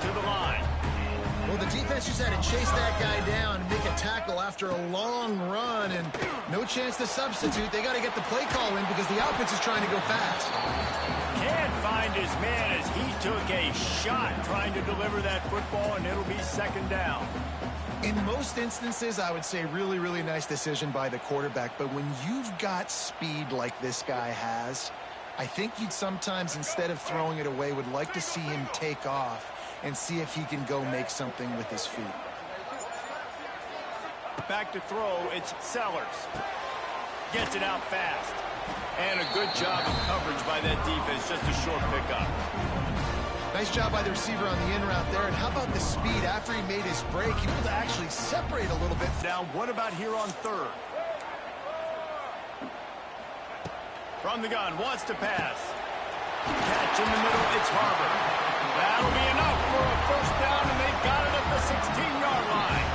to the line. Well, the defense just had to chase that guy down and make a tackle after a long run, and no chance to substitute. They got to get the play call in because the offense is trying to go fast. Can't find his man as he took a shot trying to deliver that football, and it'll be second down. In most instances, I would say really, really nice decision by the quarterback, but when you've got speed like this guy has, I think you'd sometimes, instead of throwing it away, would like to see him take off and see if he can go make something with his feet. Back to throw, it's Sellers. Gets it out fast. And a good job of coverage by that defense, just a short pickup. Nice job by the receiver on the in route there. And how about the speed after he made his break? He was able to actually separate a little bit. Now, what about here on third? From the gun, wants to pass. Catch in the middle, it's Harbor. That'll be enough for a first down, and they've got it at the 16-yard line.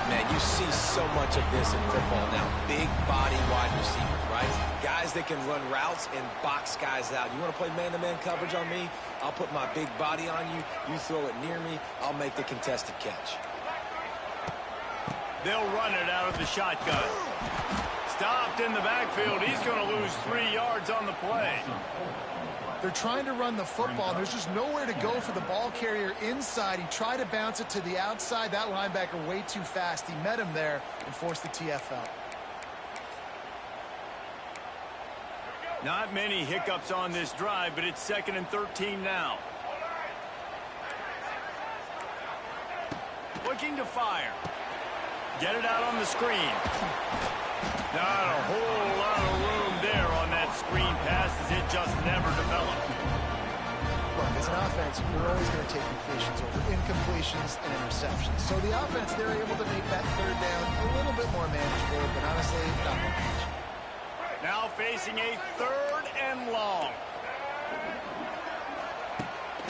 Man, you see so much of this in football now. Big body wide receivers, right? Guys that can run routes and box guys out. You want to play man-to-man coverage on me? I'll put my big body on you. You throw it near me, I'll make the contested catch. They'll run it out of the shotgun. Stopped in the backfield. He's going to lose 3 yards on the play. They're trying to run the football. There's just nowhere to go for the ball carrier inside. He tried to bounce it to the outside. That linebacker way too fast. He met him there and forced the TFL. Not many hiccups on this drive, but it's 2nd and 13 now. Looking to fire. Get it out on the screen. Not a whole lot of room there on that screen pass as it just never developed. Look, as an offense, you're always going to take completions over incompletions and interceptions. So the offense, they're able to make that third down a little bit more manageable, but honestly, not much. Now facing a 3rd and long.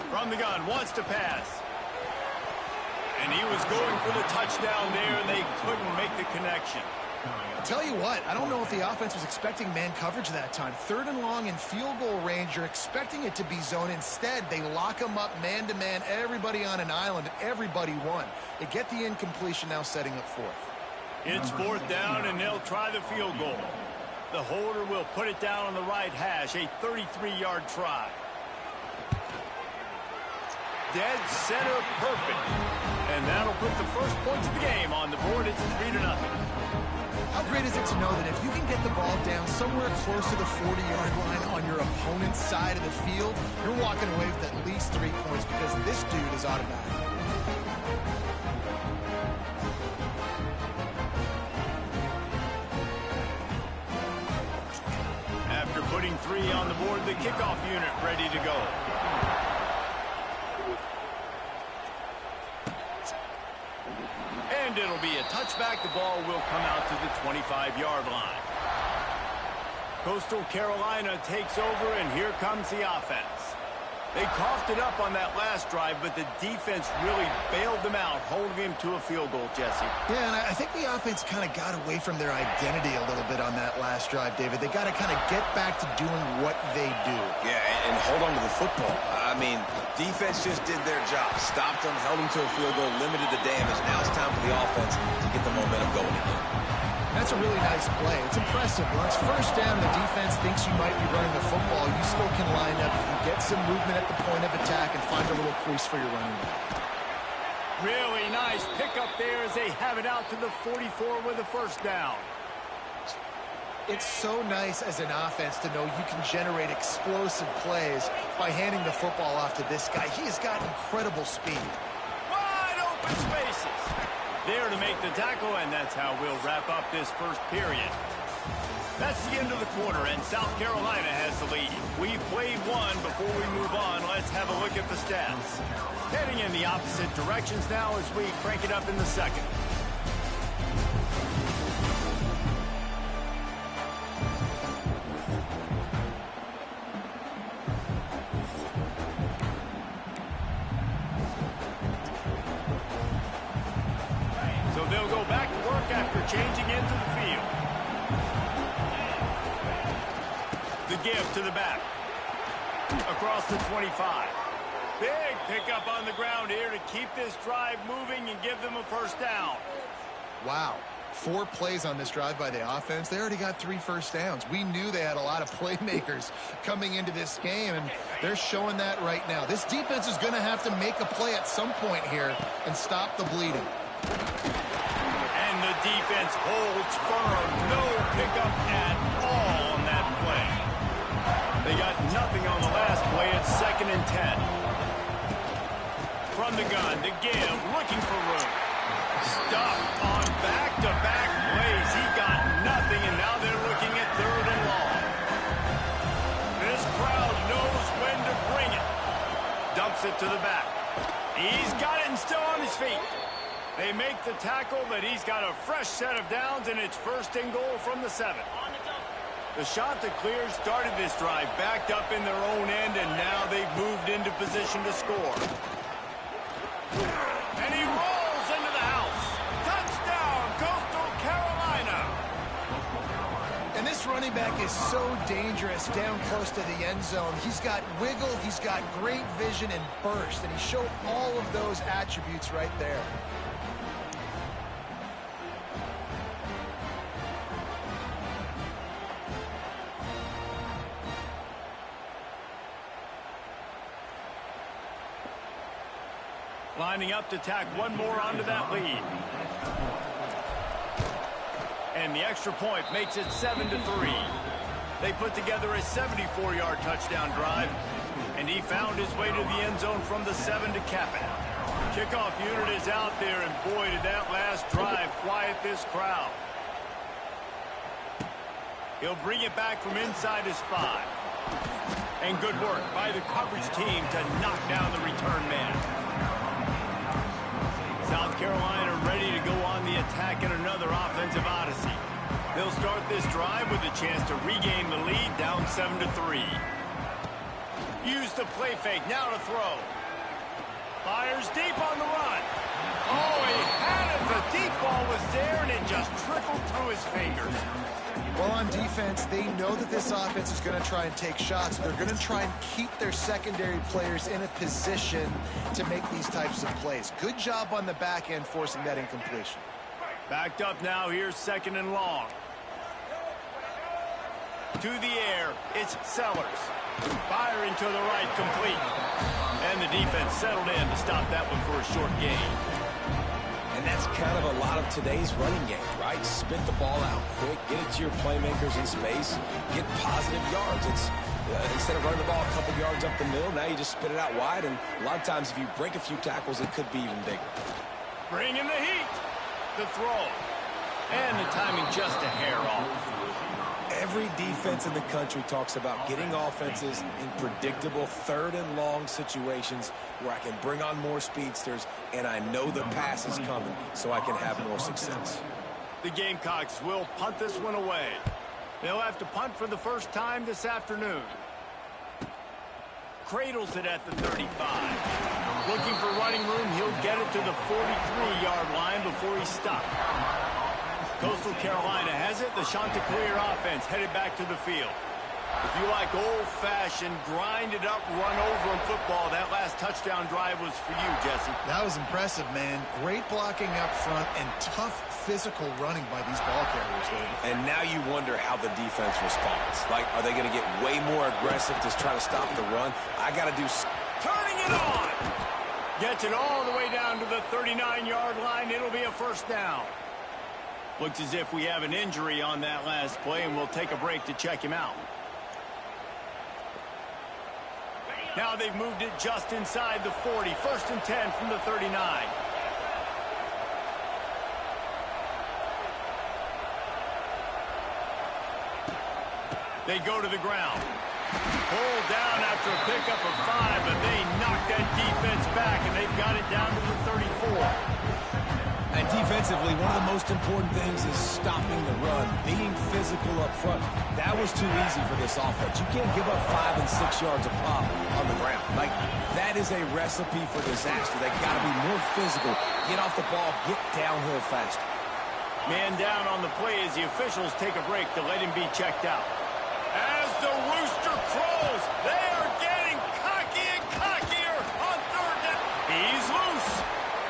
From the gun, wants to pass. And he was going for the touchdown there, and they couldn't make the connection. Tell you what, I don't know if the offense was expecting man coverage that time. 3rd and long in field goal range, you're expecting it to be zone. Instead, they lock them up man-to-man, everybody on an island, everybody won. They get the incompletion, now setting up 4th. It's 4th down, and they'll try the field goal. The holder will put it down on the right hash, a 33-yard try. Dead center perfect. And that'll put the first points of the game on the board. It's 3-0. How great is it to know that if you can get the ball down somewhere close to the 40-yard line on your opponent's side of the field, you're walking away with at least 3 points because this dude is automatic. After putting 3 on the board, the kickoff unit ready to go. And it'll be a touchback. The ball will come out to the 25-yard line. Coastal Carolina takes over, and here comes the offense. They coughed it up on that last drive, but the defense really bailed them out, holding him to a field goal, Jesse. Yeah, and I think the offense kind of got away from their identity a little bit on that last drive, David. They got to kind of get back to doing what they do. Yeah, and hold on to the football. I mean, defense just did their job. Stopped them, held them to a field goal, limited the damage. Now it's time for the offense to get the momentum going again. That's a really nice play. It's impressive. When it's first down, the defense thinks you might be running the football. You still can line up. You can get some movement at the point of attack and find a little crease for your running back. Really nice pickup there as they have it out to the 44 with a first down. It's so nice as an offense to know you can generate explosive plays by handing the football off to this guy. He has got incredible speed. Wide open spaces. There to make the tackle, and that's how we'll wrap up this first period. That's the end of the quarter, and South Carolina has the lead. We've played one. Before we move on, let's have a look at the stats. Heading in the opposite directions now as we crank it up in the second. They'll go back to work after changing into the field. The give to the back. Across the 25. Big pickup on the ground here to keep this drive moving and give them a first down. Wow. 4 plays on this drive by the offense. They already got 3 first downs. We knew they had a lot of playmakers coming into this game, and they're showing that right now. This defense is going to have to make a play at some point here and stop the bleeding. And the defense holds firm. No pickup at all on that play. They got nothing on the last play. It's 2nd and 10. From the gun to give, looking for room. Stuffed on back-to-back plays. He got nothing, and now they're looking at 3rd and long. This crowd knows when to bring it. Dumps it to the back. He's got it and still on his feet. They make the tackle, but he's got a fresh set of downs, and it's 1st and goal from the 7. The shot to clear started this drive backed up in their own end, and now they've moved into position to score. And he rolls into the house. Touchdown, Coastal Carolina. And this running back is so dangerous down close to the end zone. He's got wiggle, he's got great vision and burst, and he showed all of those attributes right there. Lining up to tack one more onto that lead. And the extra point makes it 7-3. They put together a 74-yard touchdown drive, and he found his way to the end zone from the 7 to cap it. The kickoff unit is out there, and boy, did that last drive quiet this crowd. He'll bring it back from inside his 5. And good work by the coverage team to knock down the return man. South Carolina ready to go on the attack in another offensive odyssey. They'll start this drive with a chance to regain the lead, down 7-3. Use the play fake, now to throw. Fires deep on the run. Oh, he had it. The deep ball was there, and it just trickled through his fingers. Well, on defense, they know that this offense is going to try and take shots. They're going to try and keep their secondary players in a position to make these types of plays. Good job on the back end forcing that incompletion. Backed up now, here's 2nd and long. To the air, it's Sellers. Firing to the right, complete. And the defense settled in to stop that one for a short gain. And that's kind of a lot of today's running game, right? Spit the ball out quick, get it to your playmakers in space, get positive yards. It's instead of running the ball a couple yards up the middle, now you just spit it out wide, and a lot of times if you break a few tackles, it could be even bigger. Bring in the heat. The throw. And the timing just a hair off. Every defense in the country talks about getting offenses in predictable 3rd and long situations where I can bring on more speedsters and I know the pass is coming so I can have more success. The Gamecocks will punt this one away. They'll have to punt for the first time this afternoon. Cradles it at the 35. Looking for running room, he'll get it to the 43-yard line before he's stopped. Coastal Carolina has it. The Chanticleer offense headed back to the field. If you like old-fashioned, grind-it-up, run-over in football, that last touchdown drive was for you, Jesse. That was impressive, man. Great blocking up front and tough physical running by these ball carriers, David. And now you wonder how the defense responds. Like, are they going to get way more aggressive to try to stop the run? I got to do... Turning it on! Gets it all the way down to the 39-yard line. It'll be a first down. Looks as if we have an injury on that last play, and we'll take a break to check him out. Now they've moved it just inside the 40. 1st and 10 from the 39. They go to the ground. Pulled down after a pickup of 5, but they knocked that defense back, and they've got it down to the 34. And defensively, one of the most important things is stopping the run, being physical up front. That was too easy for this offense. You can't give up 5 and 6 yards a pop on the ground. Like, that is a recipe for disaster. They've got to be more physical, get off the ball, get downhill faster. Man down on the play as the officials take a break to let him be checked out. As the rooster crows, they are getting cocky and cockier on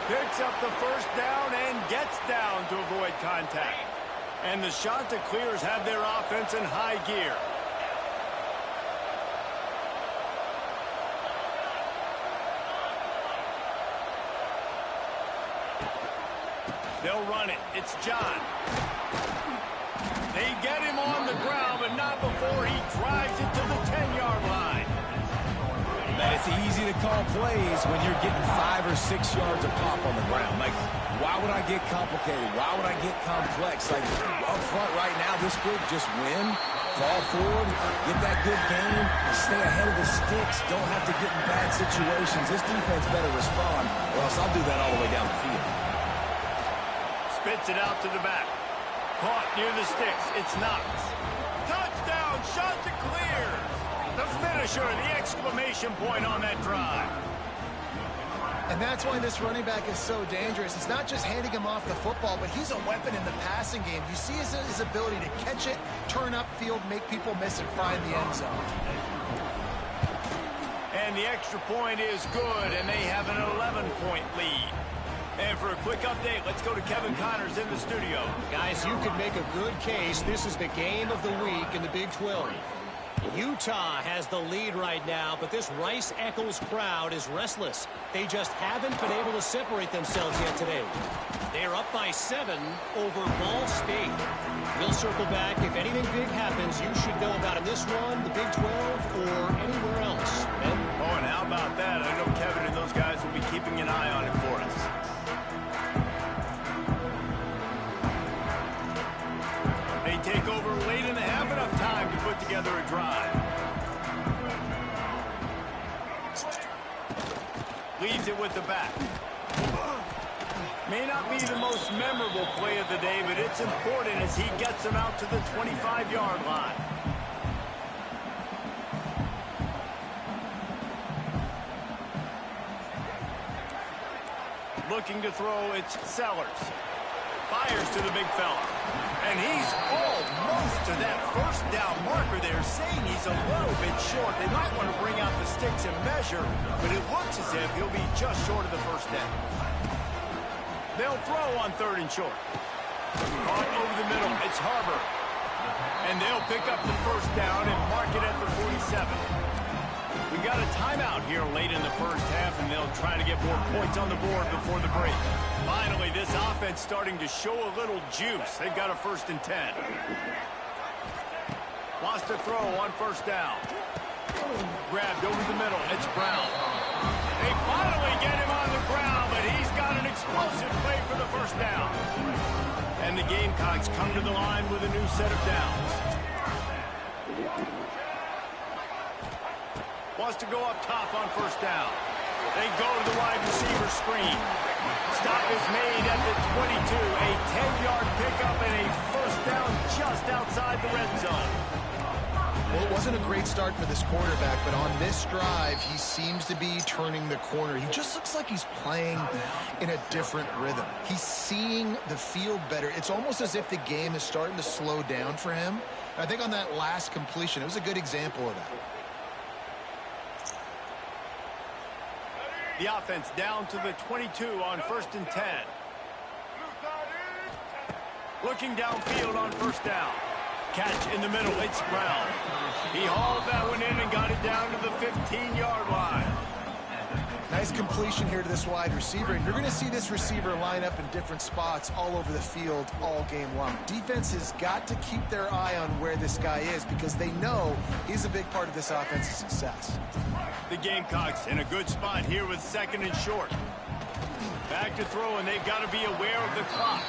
Picks up the first down and gets down to avoid contact. And the Chanticleers have their offense in high gear. They'll run it. It's John. They get him on the ground, but not before he drives it to the 10-yard line. Man, it's easy to call plays when you're getting 5 or 6 yards of pop on the ground. Like, why would I get complicated? Why would I get complex? Like, up front right now, this group just win, fall forward, get that good game, stay ahead of the sticks, don't have to get in bad situations. This defense better respond, or else I'll do that all the way down the field. Spits it out to the back. Caught near the sticks. It's Knox. Touchdown, Chanticleers! The finisher, the exclamation point on that drive. And that's why this running back is so dangerous. It's not just handing him off the football, but he's a weapon in the passing game. You see his ability to catch it, turn upfield, make people miss, and find the end zone. And the extra point is good, and they have an 11-point lead. And for a quick update, let's go to Kevin Connors in the studio. Guys, you could make a good case. This is the game of the week in the Big 12. Utah has the lead right now, but this Rice-Eccles crowd is restless. They just haven't been able to separate themselves yet today. They're up by 7 over Ball State. We'll circle back. If anything big happens, you should know about in this one, the Big 12, or anywhere else. Ben? Oh, and how about that? I know Kevin and those guys will be keeping an eye on it for us. They take over late in the half, enough time to put together a drive. Leaves it with the back. May not be the most memorable play of the day, but it's important as he gets them out to the 25-yard line. Looking to throw, it's Sellers. Fires to the big fella. And he's almost to that first down marker there, saying he's a little bit short. They might want to bring out the sticks and measure, but it looks as if he'll be just short of the first down. They'll throw on 3rd and short. Caught over the middle. It's Harbor. And they'll pick up the first down and mark it at the 47. We got a timeout here late in the first half, and they'll try to get more points on the board before the break. Finally, this offense starting to show a little juice. They've got a 1st and 10. Wants to throw on 1st down. Grabbed over the middle. It's Brown. They finally get him on the ground, but he's got an explosive play for the 1st down. And the Gamecocks come to the line with a new set of downs. Wants to go up top on 1st down. They go to the wide receiver screen. Stop is made at the 22. A 10-yard pickup and a 1st down just outside the red zone. Well, it wasn't a great start for this quarterback, but on this drive, he seems to be turning the corner. He just looks like he's playing in a different rhythm. He's seeing the field better. It's almost as if the game is starting to slow down for him. I think on that last completion, it was a good example of that. The offense down to the 22 on 1st and 10. Looking downfield on 1st down. Catch in the middle. It's Brown. He hauled that one in and got it down to the 15-yard line. Nice completion here to this wide receiver. And you're going to see this receiver line up in different spots all over the field all game long. Defense has got to keep their eye on where this guy is because they know he's a big part of this offense's success. The Gamecocks in a good spot here with 2nd and short. Back to throw, and they've got to be aware of the clock.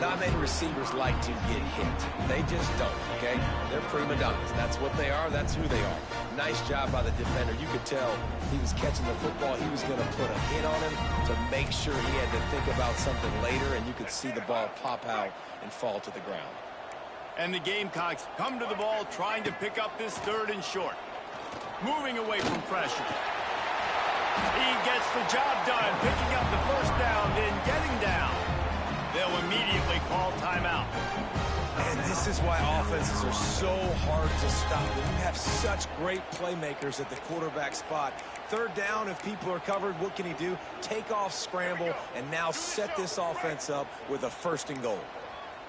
Not many receivers like to get hit. They just don't, okay? They're prima donnas. That's what they are. That's who they are. Nice job by the defender. You could tell he was catching the football. He was going to put a hit on him to make sure he had to think about something later, and you could see the ball pop out and fall to the ground. And the Gamecocks come to the ball trying to pick up this 3rd and short. Moving away from pressure. He gets the job done, picking up the 1st down, then getting down. They'll immediately call timeout. And this is why offenses are so hard to stop. When you have such great playmakers at the quarterback spot. Third down, if people are covered, what can he do? Take off, scramble, and now set this offense up with a 1st and goal.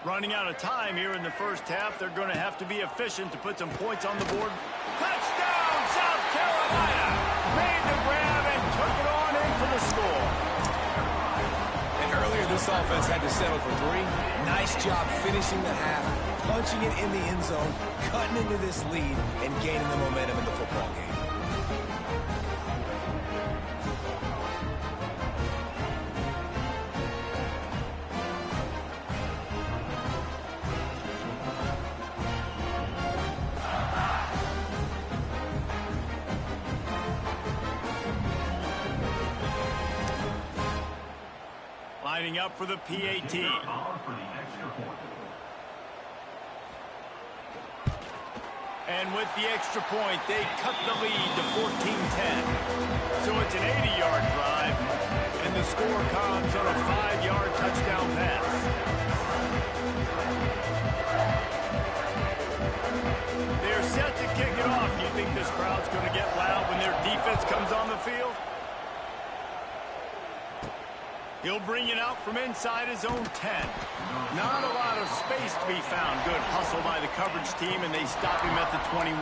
Running out of time here in the first half. They're going to have to be efficient to put some points on the board. Touchdown, South Carolina! Made the grab and took it on in for the score. And earlier, this offense had to settle for 3. Nice job finishing the half, punching it in the end zone, cutting into this lead, and gaining the momentum in the football game. Lining up for the PAT. And with the extra point, they cut the lead to 14-10. So it's an 80-yard drive, and the score comes on a 5-yard touchdown pass. They're set to kick it off. You think this crowd's going to get loud when their defense comes on the field? He'll bring it out from inside his own 10. Not a lot of space to be found. Good hustle by the coverage team, and they stop him at the 21.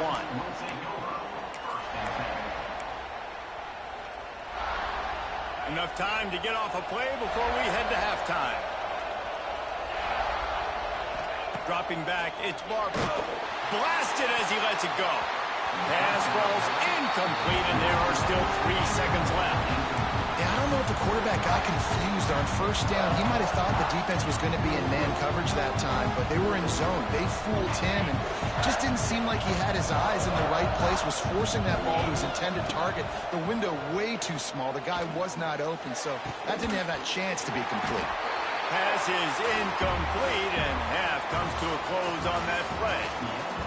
Enough time to get off a play before we head to halftime. Dropping back, it's Barber. Blasted as he lets it go. Pass falls incomplete, and there are still 3 seconds left. Yeah, I don't know if the quarterback got confused on 1st down. He might have thought the defense was going to be in man coverage that time, but they were in zone. They fooled him, and just didn't seem like he had his eyes in the right place, was forcing that ball to his intended target. The window way too small. The guy was not open, so that didn't have that chance to be complete. Pass is incomplete, and half comes to a close on that play.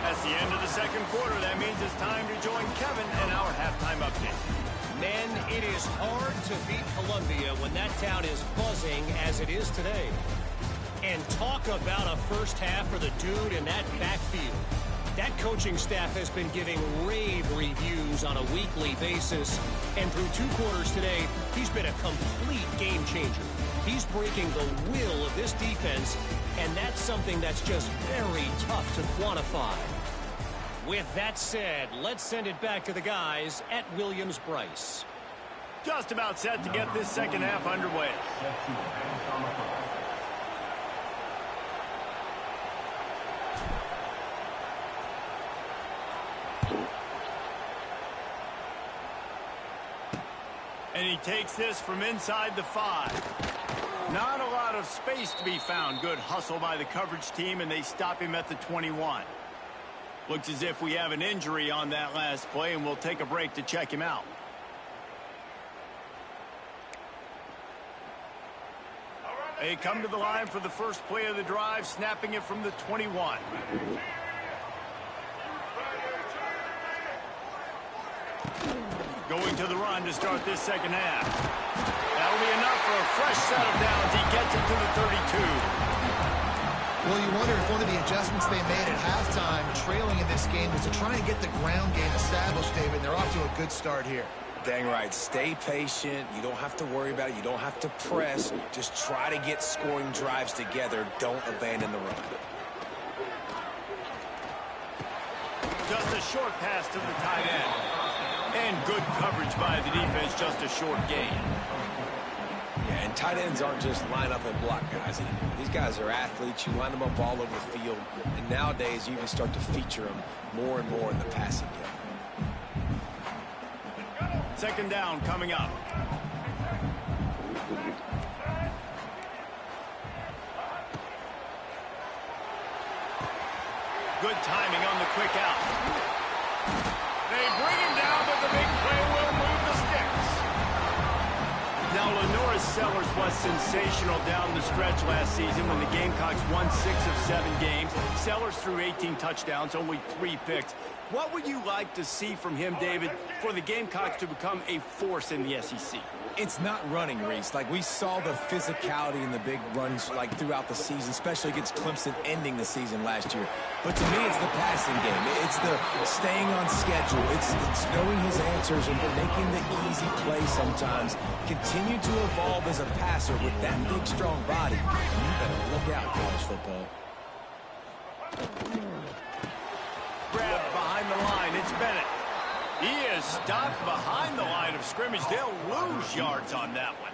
That's the end of the second quarter. That means it's time to join Kevin in our halftime update. Men, it is hard to beat Columbia when that town is buzzing as it is today. And talk about a first half for the dude in that backfield. That coaching staff has been giving rave reviews on a weekly basis. And through 2 quarters today, he's been a complete game changer. He's breaking the will of this defense, and that's something that's just very tough to quantify. With that said, let's send it back to the guys at Williams-Brice. Just about set to get this second half underway. And he takes this from inside the 5. Not a lot of space to be found. Good hustle by the coverage team, and they stop him at the 21. Looks as if we have an injury on that last play, and we'll take a break to check him out. They come to the line for the first play of the drive, snapping it from the 21. Going to the run to start this second half. That'll be enough for a fresh set of downs. He gets it to the 32. Well, you wonder if one of the adjustments they made at halftime, trailing in this game, was to try and get the ground game established, David. They're off to a good start here. Dang right. Stay patient. You don't have to worry about it. You don't have to press. Just try to get scoring drives together. Don't abandon the run. Just a short pass to the tight end. And good coverage by the defense, just a short gain. Yeah, and tight ends aren't just line up and block guys anymore. These guys are athletes. You line them up all over the field. And nowadays, you even start to feature them more and more in the passing game. Second down coming up. Good timing on the quick out. They bring him down, but the big play will move the sticks. Now, Lenoris Sellers was sensational down the stretch last season when the Gamecocks won 6 of 7 games. Sellers threw 18 touchdowns, only 3 picks. What would you like to see from him, David, for the Gamecocks to become a force in the SEC? It's not running, Reese. Like, we saw the physicality in the big runs, like, throughout the season, especially against Clemson ending the season last year. But to me, it's the passing game. It's the staying on schedule. It's knowing his answers and making the easy play sometimes. Continue to evolve as a passer with that big, strong body. You better look out, college football. Grab behind the line. It's Bennett. He is stopped behind the line of scrimmage. They'll lose yards on that one.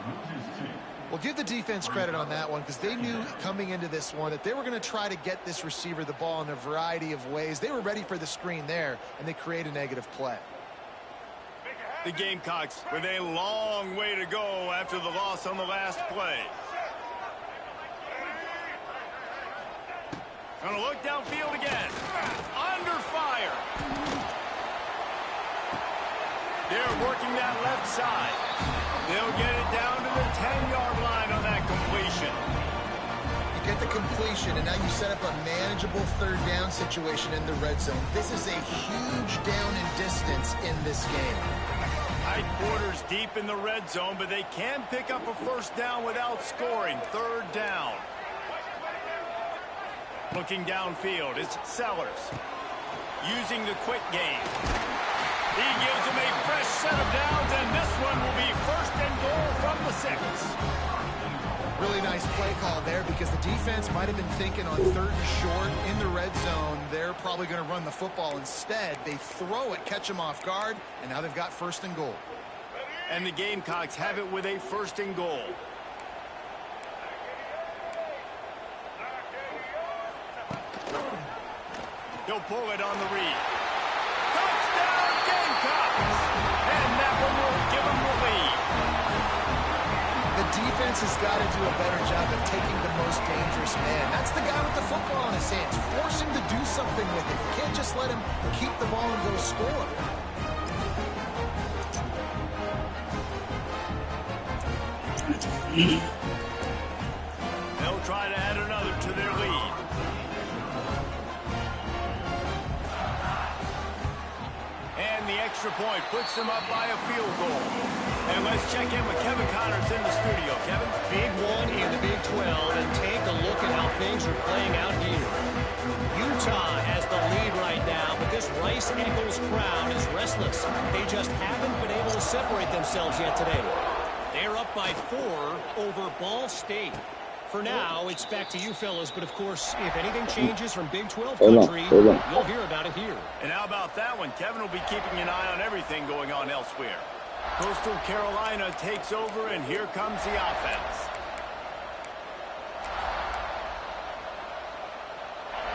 Well, give the defense credit on that one because they knew coming into this one that they were going to try to get this receiver the ball in a variety of ways. They were ready for the screen there, and they create a negative play. The Gamecocks with a long way to go after the loss on the last play. Gonna look downfield again. Under fire. They're working that left side. They'll get it down to the 10-yard line on that completion. You get the completion, and now you set up a manageable third down situation in the red zone. This is a huge down in distance in this game. Tight quarters deep in the red zone, but they can pick up a first down without scoring. Third down. Looking downfield, it's Sellers. Using the quick game. He gives them a fresh set of downs, and this one will be first and goal from the 6. Really nice play call there because the defense might have been thinking on third and short in the red zone. They're probably going to run the football instead. They throw it, catch them off guard, and now they've got first and goal. And the Gamecocks have it with a first and goal. He'll pull it on the read. Touchdown, Gamecocks! And that one will give them the lead. The defense has got to do a better job of taking the most dangerous man. That's the guy with the football in his hands. Force him to do something with it. You can't just let him keep the ball and go score. They'll try to add another to their lead. And the extra point puts them up by a field goal. And let's check in with Kevin Connors in the studio. Kevin? Big one in the Big 12, and take a look at how things are playing out here. Utah has the lead right now, but this Rice-Eccles crowd is restless. They just haven't been able to separate themselves yet today. They're up by 4 over Ball State. For now, it's back to you fellas, but of course, if anything changes from Big 12 country, you'll hear about it here. And how about that one? Kevin will be keeping an eye on everything going on elsewhere. Coastal Carolina takes over, and here comes the offense.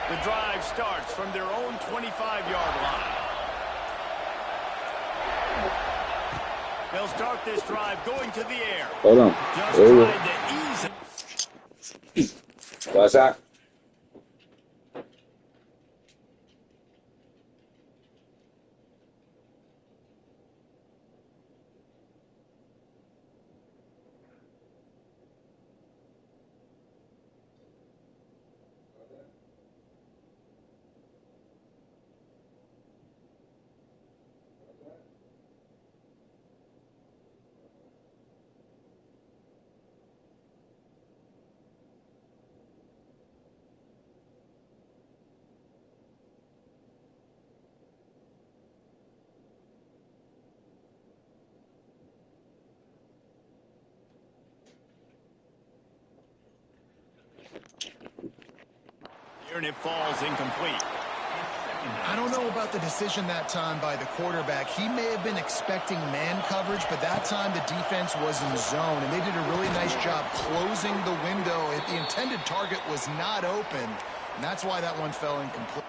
The drive starts from their own 25-yard line. They'll start this drive going to the air. Just trying to ease it. What's that? And it falls incomplete. I don't know about the decision that time by the quarterback. He may have been expecting man coverage, but that time the defense was in zone, and they did a really nice job closing the window. The intended target was not open, and that's why that one fell incomplete.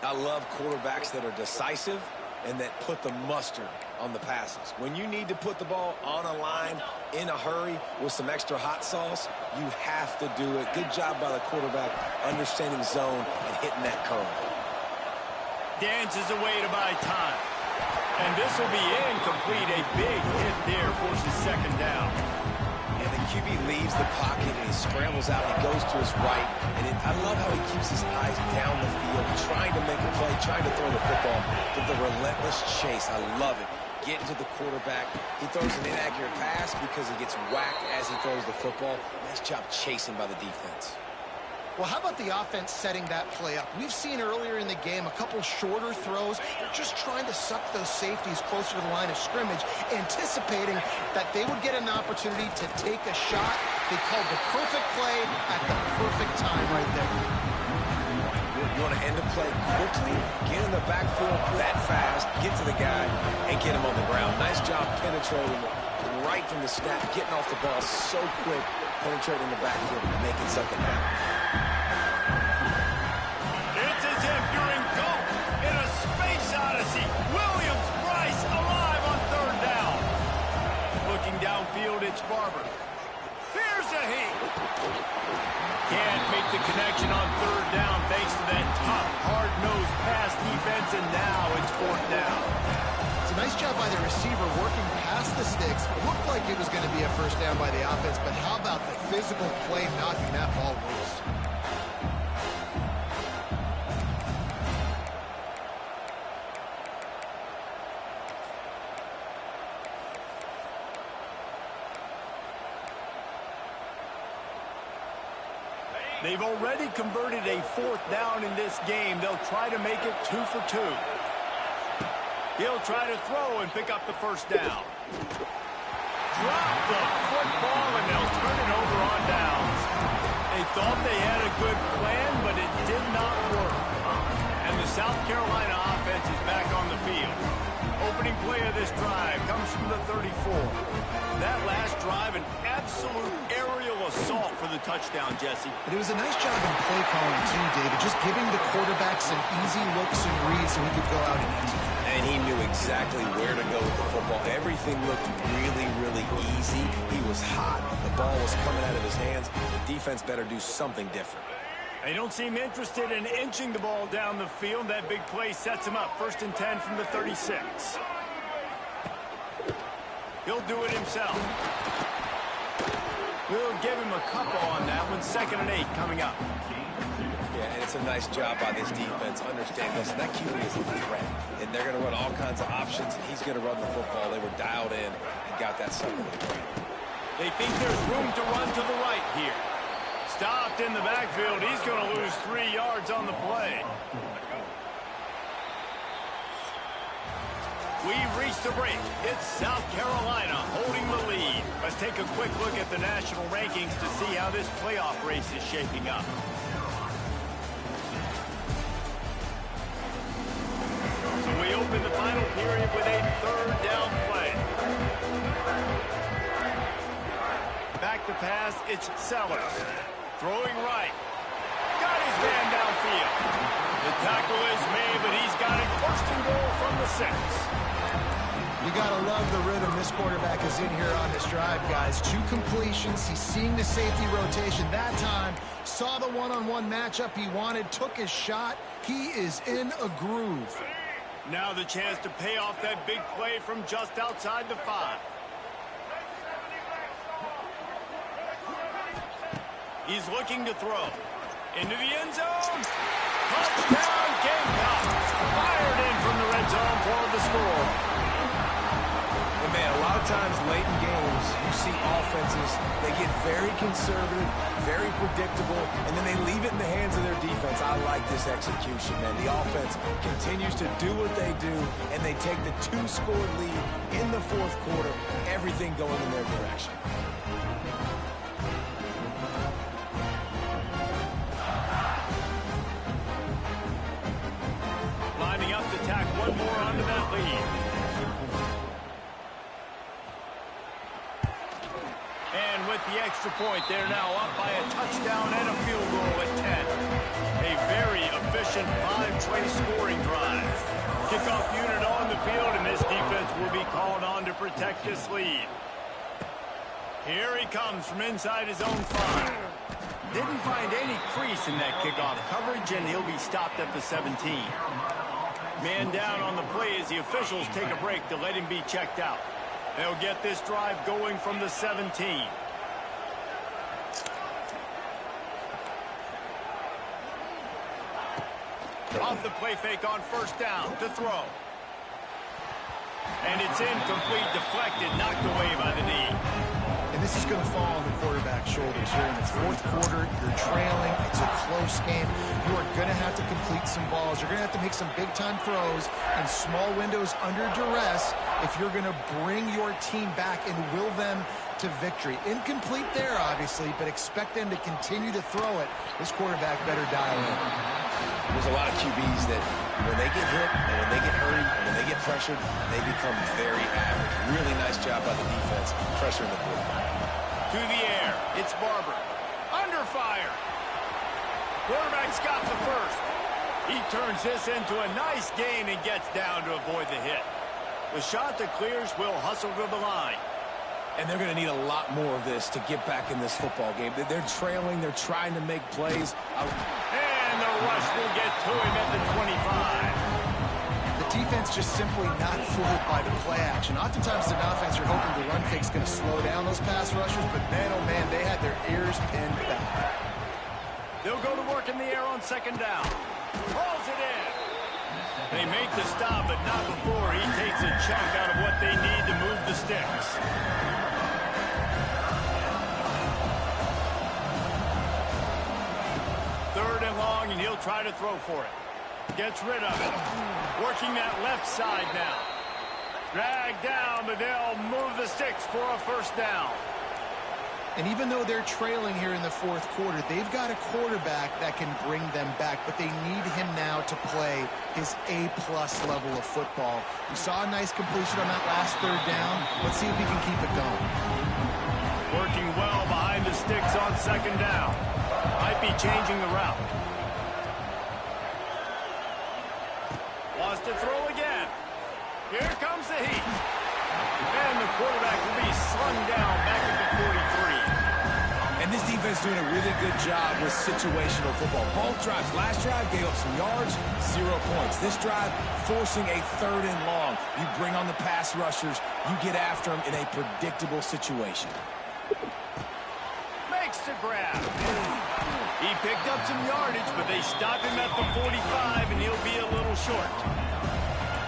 I love quarterbacks that are decisive and that put the mustard on the passes. When you need to put the ball on a line in a hurry with some extra hot sauce, you have to do it. Good job by the quarterback understanding zone and hitting that curl. Dances away to buy time. And this will be incomplete. A big hit there forces second down. And the QB leaves the pocket and he scrambles out. He goes to his right. And I love how he keeps his eyes down the field, trying to make a play, trying to throw the football with the relentless chase. I love it. Getting to the quarterback. He throws an inaccurate pass because he gets whacked as he throws the football. Nice job chasing by the defense. Well, how about the offense setting that play up? We've seen earlier in the game a couple shorter throws. They're just trying to suck those safeties closer to the line of scrimmage, anticipating that they would get an opportunity to take a shot. They called the perfect play at the perfect time right there. You want to end the play quickly, get in the backfield that fast, get to the guy, and get him on the ground. Nice job penetrating right from the snap, getting off the ball so quick, penetrating the backfield, making something happen. It's as if you're engulfed in a space odyssey. Williams-Brice alive on third down. Looking downfield, it's Barber. Here's a heat. Can't make the connection on third down thanks to that tough, hard-nosed pass defense, and now it's fourth down. It's a nice job by the receiver working past the sticks. It looked like it was going to be a first down by the offense, but how about the physical play knocking that ball loose? They've already converted a fourth down in this game. They'll try to make it 2 for 2. He'll try to throw and pick up the first down. Drop the football, and they'll turn it over on downs. They thought they had a good plan, but it did not work. And the South Carolina offense is back on the field. Opening play of this drive comes from the 34. That last drive, an absolute aerial assault for the touchdown, Jesse. But it was a nice job in play calling too, David, just giving the quarterback some easy looks and reads so he could go out and execute. And he knew exactly where to go with the football. Everything looked really, really easy. He was hot. The ball was coming out of his hands. The defense better do something different. They don't seem interested in inching the ball down the field. That big play sets him up. 1st and 10 from the 36. He'll do it himself. We'll give him a couple on that one. 2nd and 8 coming up. Yeah, and it's a nice job by this defense. Understand this. That QB is a threat. And they're going to run all kinds of options, and he's going to run the football. They were dialed in and got that something. They think there's room to run to the right here. Stopped in the backfield. He's going to lose 3 yards on the play. We've reached the break. It's South Carolina holding the lead. Let's take a quick look at the national rankings to see how this playoff race is shaping up. So we open the final period with a third down play. Back to pass, it's Sellers. Throwing right. Got his man downfield. The tackle is made, but he's got it. 1st and goal from the 6. You got to love the rhythm this quarterback is in here on this drive, guys. 2 completions. He's seeing the safety rotation that time. Saw the one-on-one matchup he wanted. Took his shot. He is in a groove. Now the chance to pay off that big play from just outside the 5. He's looking to throw. Into the end zone. Touchdown, Gamecocks. Fired in from the red zone for the score. And man, a lot of times late in games, you see offenses, they get very conservative, very predictable, and then they leave it in the hands of their defense. I like this execution, man. The offense continues to do what they do, and they take the 2-score lead in the 4th quarter, everything going in their direction. Lining up to tack one more onto that lead. And with the extra point. They're now up by a touchdown and a field goal at 10. A very efficient 5-play scoring drive. Kickoff unit on the field, and this defense will be called on to protect this lead. Here he comes from inside his own 5. Didn't find any crease in that kickoff coverage, and he'll be stopped at the 17. Man down on the play as the officials take a break to let him be checked out. They'll get this drive going from the 17. Off the play fake on first down to throw. And it's incomplete, deflected, knocked away by the knee. And this is going to fall on the quarterback's shoulders here in the fourth quarter. You're trailing. It's a close game. You are going to have to complete some balls. You're going to have to make some big-time throws in small windows under duress if you're going to bring your team back and will them to victory. Incomplete there, obviously, but expect them to continue to throw it. This quarterback better dial in. There's a lot of QBs that when they get hit and when they get hurried and when they get pressured, they become very average. Really nice job by the defense pressuring the quarterback. To the air, it's Barber. Under fire. Quarterback's got the first. He turns this into a nice gain and gets down to avoid the hit. The shot that clears will hustle to the line. And they're going to need a lot more of this to get back in this football game. They're trailing. They're trying to make plays. And the rush will get to him at the 25. The defense just simply not fooled by the play action. Oftentimes, the offense, you're hoping the run fake's going to slow down those pass rushers, but man, oh man, they had their ears pinned back. They'll go to work in the air on second down. Rolls it in. They make the stop, but not before he takes a chunk out of what they need to move the sticks. Third and long, and he'll try to throw for it. Gets rid of it. Working that left side now. Dragged down, but they'll move the sticks for a first down. And even though they're trailing here in the fourth quarter, they've got a quarterback that can bring them back, but they need him now to play his A-plus level of football. We saw a nice completion on that last third down. Let's see if he can keep it going. Working well behind the sticks on second down. Might be changing the route. Wants to throw again. Here comes the heat. And the quarterback will be slung down back at the 43. And this defense doing a really good job with situational football. Both drives. Last drive gave up some yards, 0 points. This drive forcing a third and long. You bring on the pass rushers. You get after them in a predictable situation. Makes the grab. He picked up some yardage, but they stop him at the 45, and he'll be a little short.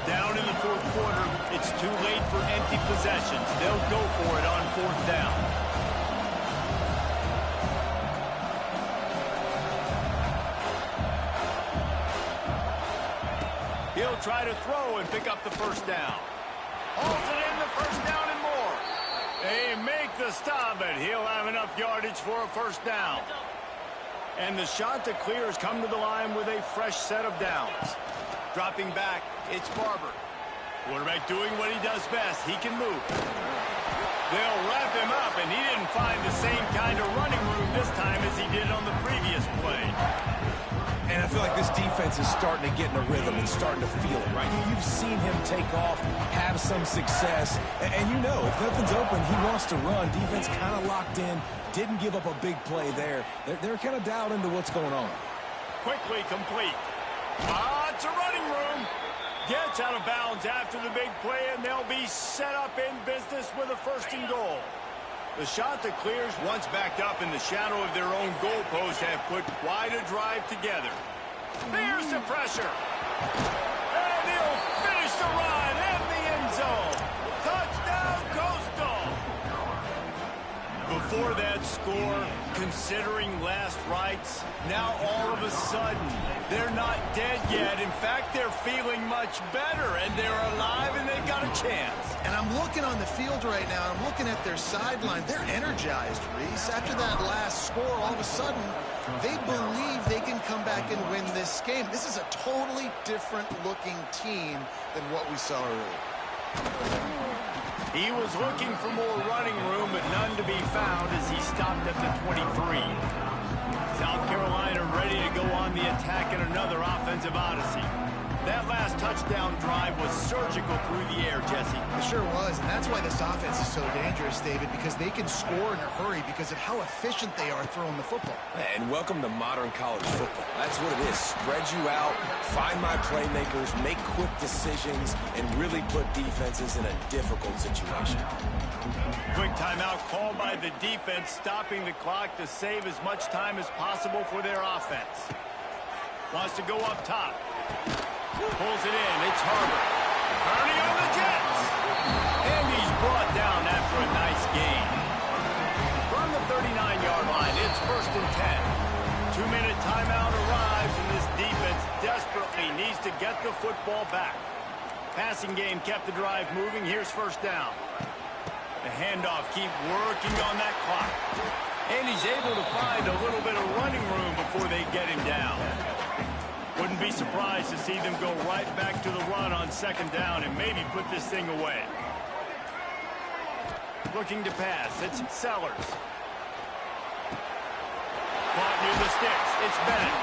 Down in the fourth quarter, it's too late for empty possessions. They'll go for it on fourth down. He'll try to throw and pick up the first down. Hauls it in, the first down and more. They make the stop, but he'll have enough yardage for a first down. And the shot to clear has come to the line with a fresh set of downs. Dropping back, it's Barber. Quarterback doing what he does best. He can move. They'll wrap him up, and he didn't find the same kind of running room this time as he did on the previous play. And I feel like this defense is starting to get in a rhythm and starting to feel it, right? You've seen him take off, have some success, and you know, if nothing's open, he wants to run. Defense kind of locked in, didn't give up a big play there. They're kind of dialed into what's going on. Quickly complete. It's a running room. Gets out of bounds after the big play, and they'll be set up in business with a first and goal. The shot that clears, once backed up in the shadow of their own goalpost, have put quite a drive together. There's the pressure. And he'll finish the run in the end zone. Touchdown, Coastal. Before that score, considering last rites, now all of a sudden, they're not dead yet. In fact, they're feeling much better, and they're alive, and they've got a chance. And I'm looking on the field right now, I'm looking at their sideline. They're energized, Reese. After that last score, all of a sudden, they believe they can come back and win this game. This is a totally different looking team than what we saw earlier. He was looking for more running room, but none to be found as he stopped at the 23. South Carolina ready to go on the attack in another offensive odyssey. That last touchdown drive was surgical through the air, Jesse. It sure was, and that's why this offense is so dangerous, David, because they can score in a hurry because of how efficient they are throwing the football. And welcome to modern college football. That's what it is. Spread you out, find my playmakers, make quick decisions, and really put defenses in a difficult situation. Quick timeout called by the defense, stopping the clock to save as much time as possible for their offense. Wants to go up top. Pulls it in. It's Harvard. Turning on the Jets. And he's brought down after a nice gain. From the 39-yard line, it's 1st and 10. 2-minute timeout arrives, and this defense desperately needs to get the football back. Passing game kept the drive moving. Here's 1st down. The handoff, keep working on that clock. And he's able to find a little bit of running room before they get him down. Wouldn't be surprised to see them go right back to the run on 2nd down and maybe put this thing away. Looking to pass. It's Sellers. Caught near the sticks. It's Bennett.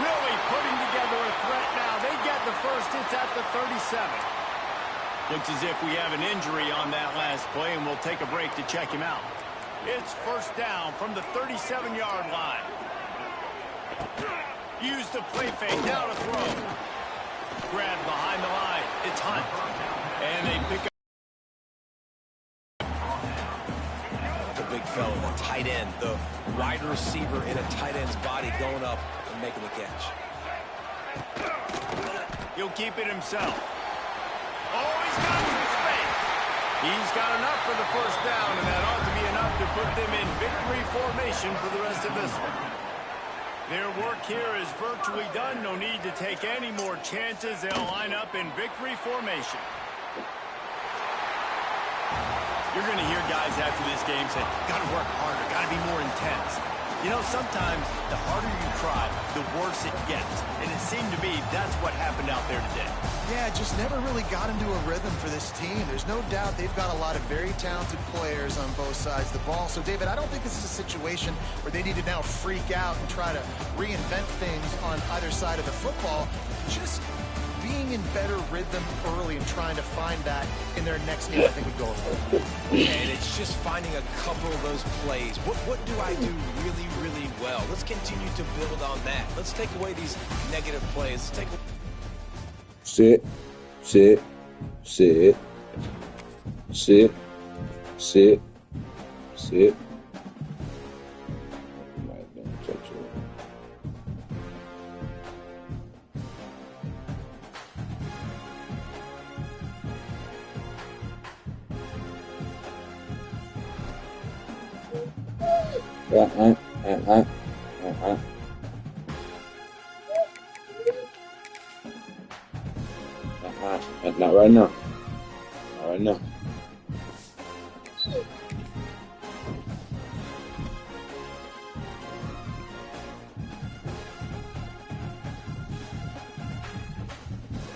Really putting together a threat now. They get the first. It's at the 37. Looks as if we have an injury on that last play, and we'll take a break to check him out. It's 1st down from the 37-yard line. Use the play fake, now to throw. Grab behind the line. It's Hunt. And they pick up The big fella, the tight end, the wide receiver in a tight end's body going up and making the catch. He'll keep it himself. Oh, he's got some space. He's got enough for the 1st down, and that ought to be enough to put them in victory formation for the rest of this one. Their work here is virtually done. No need to take any more chances. They'll line up in victory formation. You're going to hear guys after this game say, got to work harder, got to be more intense. You know, sometimes the harder you try, the worse it gets. And it seemed to me that's what happened out there today. Yeah, just never really got into a rhythm for this team. There's no doubt they've got a lot of very talented players on both sides of the ball. So, David, I don't think this is a situation where they need to now freak out and try to reinvent things on either side of the football. Just being in better rhythm early and trying to find that in their next game, I think would go for. And it's just finding a couple of those plays. What do I do really, really well? Let's continue to build on that. Let's take away these negative plays. Sit. Right, don't touch it. Not right now. Not right now.